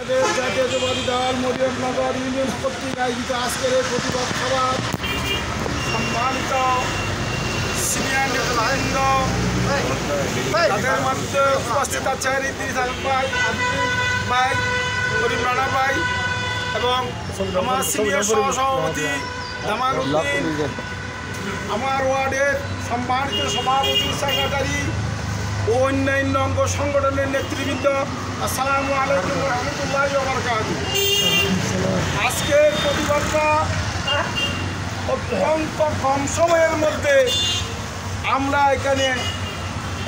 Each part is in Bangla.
জাতীয়তাবাদী দল মরিয়মনগর ইউনিয়ন কর্তৃক আয়োজিত আজকের এই প্রতিবাদ সভা সম্মানিত সিনিয়র নেতৃবৃন্দ তাদের মধ্যে উপস্থিত আছেন ইদ্রিস আলম ভাই, আদিল ভাই, করিম রানা ভাই এবং আমার সিনিয়র সহসভাপতি জামাল উদ্দিন, আমার ওয়ার্ডের সম্মানিত সভাপতি, সেক্রেটারি ও অন্যান্য অঙ্গ সংগঠনের নেতৃবৃন্দ। আসসালামু আলাইকুম ওয়া রাহমাতুল্লাহি ওয়া বারাকাতুহু। আজকের প্রতিবাদটা অত্যন্ত কম সময়ের মধ্যে আমরা এখানে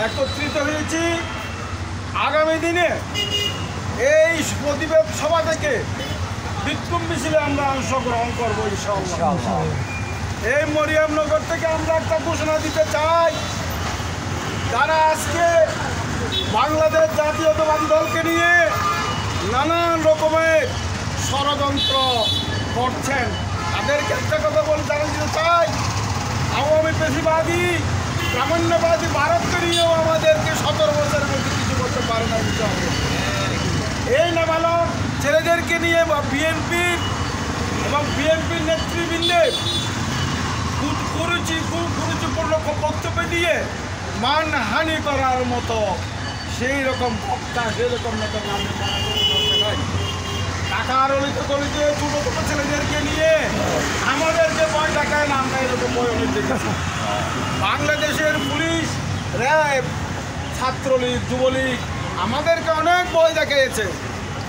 একত্রিত হয়েছি। আগামী দিনে এই প্রতিবাদ সভা থেকে বিক্ষোভ মিছিলে আমরা অংশগ্রহণ করবো ইনশাআল্লাহ। এই মরিয়মনগর থেকে আমরা একটা ঘোষণা দিতে চাই, যারা আজকে বাংলাদেশ জাতীয়তাবাদী দলকে নিয়ে নানান রকমের ষড়যন্ত্র করছেন, তাদেরকে একটা কথা বলে জানিয়ে দিতে চাই, আওয়ামী পেশিবাদী প্রামাণ্যবাদী ভারতকে নিয়েও আমাদেরকে 17 বছরের মধ্যে কিছু করতে পারে না। এই নাবালক ছেলেদেরকে নিয়ে বা বিএনপির এবং বিএনপির নেতৃবৃন্দের কুরুচিপূর্ণ বক্তব্য দিয়ে মানহানি করার মতো সেই রকম বক্তা, সেরকম নেতা টাকার অলিতে গলিতে ছোটো ছোটো ছেলেদেরকে নিয়ে আমাদেরকে ভয় দেখায় না। আমরা এরকম ভয় অনেক দেখেছি। বাংলাদেশের পুলিশ, র্যাব, ছাত্রলীগ, যুবলীগ আমাদেরকে অনেক ভয় দেখিয়েছে।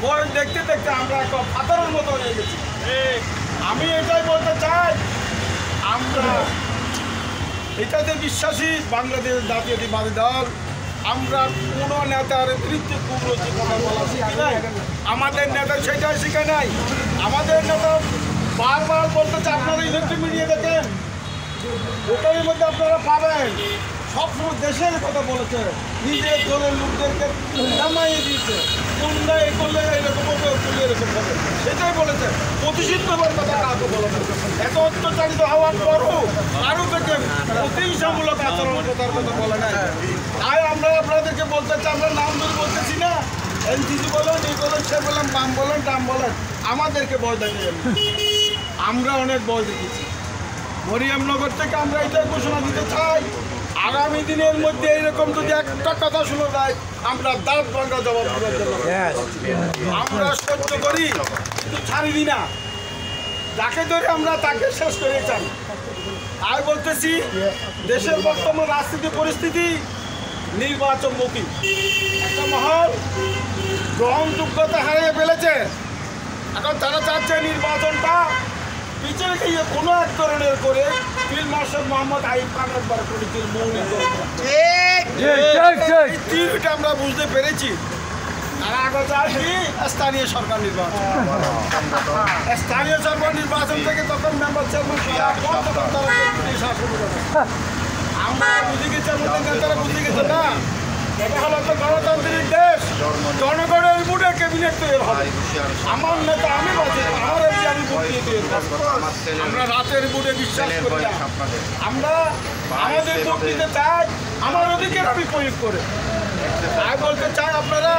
ভয় দেখতে দেখতে আমরা একটা পাথরের মতো হয়ে গেছি। আমি এটাই বলতে চাই, আমরা এটাতে বিশ্বাসী বাংলাদেশ জাতীয়তাবাদী দল। আমরা কোনো নেতার বিরুদ্ধে কুরুচি কথা বলা শিখি নাই, আমাদের নেতা সেটাই শিখে নাই। আমাদের নেতা বারবার বলতে চাই, আপনারা ইলেকট্রিক মিডিয়া দেখেন, ওটার মধ্যে আপনারা পাবেন সবসময় দেশের কথা বলেছে, নিজের দলের লোকদেরকে নামাইয়ে দিয়েছে, তোমরা এই করলে এরকম হবে, করলে এরকম হবে, সেটাই বলেছে। প্রতিশোধ নেবার কথা কাউকে বলেছে। এত অত্যাচারিত হওয়ার পরও আরও থেকে প্রতিহিংসামূলক আচরণ করার কথা বলে নাই। তাই আমরা আপনাদেরকে বলতে চাই, আমরা নাম ধরে বলতেছি না, এনসিসি বলেন, এই বলেন, সে বলেন, বাম বলেন, ডাম বলেন, আমাদেরকে ভয় দেখিয়ে আমরা অনেক ভয় দেখেছি। মরিয়মনগর থেকে আমরা এটাই ঘোষণা দিতে চাই, আগামী দিনের মধ্যে এইরকম যদি একটা কথা শুনে যায়, আমরা দাঁত ভাঙা জবাব দেওয়ার জন্য আমরা সহ্য করি, কিন্তু ছাড়ি দিই না। যাকে ধরে আমরা তাকে শেষ করে চাই। আর বলতেছি, দেশের বর্তমান রাজনীতি পরিস্থিতি নির্বাচনমুখী, একটা মহল গ্রহণযোগ্যতা হারিয়ে ফেলেছে। এখন তারা চাচ্ছে নির্বাচনটা পিছনে গিয়ে কোনো এক ধরনের করে ফিল্ড মার্শাল মোহাম্মদ আইয়ুব খানের পরিচিতির মৌলিক আমরা বুঝতে পেরেছি। তারা আগে চায় কি স্থানীয় সরকার নির্বাচন, স্থানীয় সরকার নির্বাচন থেকে তখন মেম্বার চেয়ারম্যান আমরা বুঝে গেছি, আমাদের নেতারা বুঝে গেছে না, এটা হলো একটা গণতান্ত্রিক দেশ, জনগণের ভোটে ক্যাবিনেট তৈরি হবে। আমার নেতা আমি বাঁচি, আমার আমি ভোট দিয়ে দিয়ে আমরা রাতের ভোটে বিশ্বাস করি না। আমরা আমাদের ভোট দিতে চাই, আমার অধিকার আমি প্রয়োগ করে। তাই বলতে চাই, আপনারা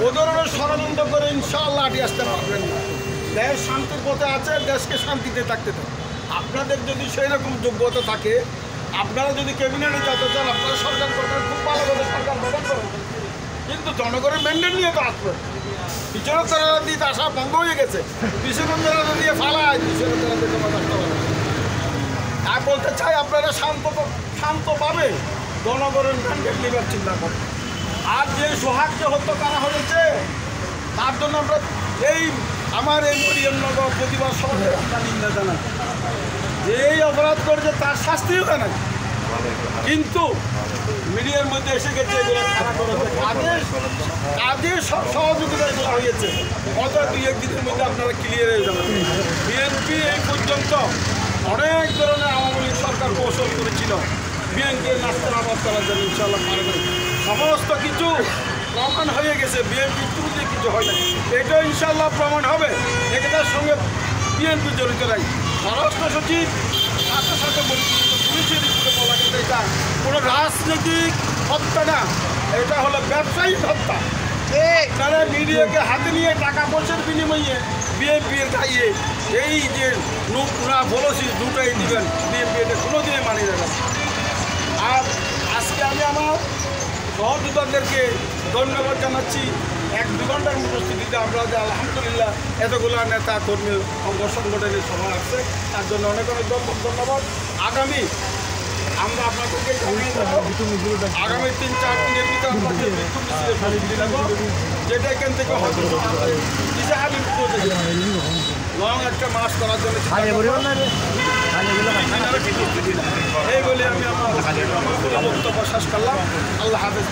ও ধরনের ষড়যন্ত্র করে ইনশাআল্লাহ আটি আসতে পারবেন না। দেশ শান্তির পথে আছে, দেশকে শান্তিতে থাকতে থাকে। আপনাদের যদি সেই রকম যোগ্যতা থাকে, আপনারা যদি ক্যাবিনেটে যেতে চান, আপনারা সরকার করবেন, খুব ভালোভাবে সরকার গঠন করেন, কিন্তু জনগণের ম্যান্ডেট নিয়ে তো আসবেন। পিছনের তারা দিতে আসা বন্ধ হয়ে গেছে, পিছনের তারা দিয়ে ফালায়, পিছনের তারা দিয়ে জমা থাকতে পারে। তাই বলতে চাই, আপনারা শান্তভাবে জনগণের ম্যান্ডেট নেবার চিন্তা করেন। আর যে সোহাগকে হত্যা করা হয়েছে, তার জন্য আমরা আমার এই মরিয়মনগর প্রতিবাদ সভাতে একটা নিন্দা জানাই। যেই অপরাধ করেছে তার শাস্তিও জানাই, কিন্তু মিডিয়ার মধ্যে এসে গেছে এগুলো খারাপ করেছে, কাজের সহযোগিতা এগুলো হয়েছে। গত 2-1 দিনের মধ্যে আপনারা ক্লিয়ার হয়ে যাবেন। বিএনপি এই পর্যন্ত অনেক ধরনের আওয়ামী লীগ সরকার কৌশল করেছিল বিএনপির নাস্তানাবাদ করার জন্য, ইনশাআল্লাহ পারবে। সমস্ত কিছু প্রমাণ হয়ে গেছে, বিএনপির ত্রুটি কিছু হয় না, এটাও ইনশাআল্লাহ প্রমাণ হবে। এটার সঙ্গে বিএনপি জড়িত নাই। স্বরাষ্ট্র সচিব সাথে সাথে পুলিশের দিকে বলা গেছে এটা কোনো রাজনৈতিক হত্যা না, এটা হলো ব্যবসায়িক হত্যা। তারা মিডিয়াকে হাতে নিয়ে টাকা পয়সার বিনিময়ে বিএনপির খাইয়ে এই যে নোংরা বলেছি দুটাই দিবেন বিএনপি এটা কোনোদিনে মানি যাবে না। আর আজকে আমি আমার সহযোদ্ধাদেরকে ধন্যবাদ জানাচ্ছি। 1-2 ঘন্টার উপস্থিতিতে আমরা যে আলহামদুলিল্লাহ এতগুলো নেতা কর্মী অঙ্গ সংগঠনের সভা আসছে তার জন্য অনেক অনেক ধন্যবাদ। আগামী আমরা আপনাদেরকে আগামী 3-4 দিনের ভিতরে আপনাদের বিক্ষোভ মিছিলে যেটা এখান থেকে হয়তো লং একটা মাস করার জন্য এই বলে আমি আমার বক্তব্য শেষ করলাম। আল্লাহ হাফেজ।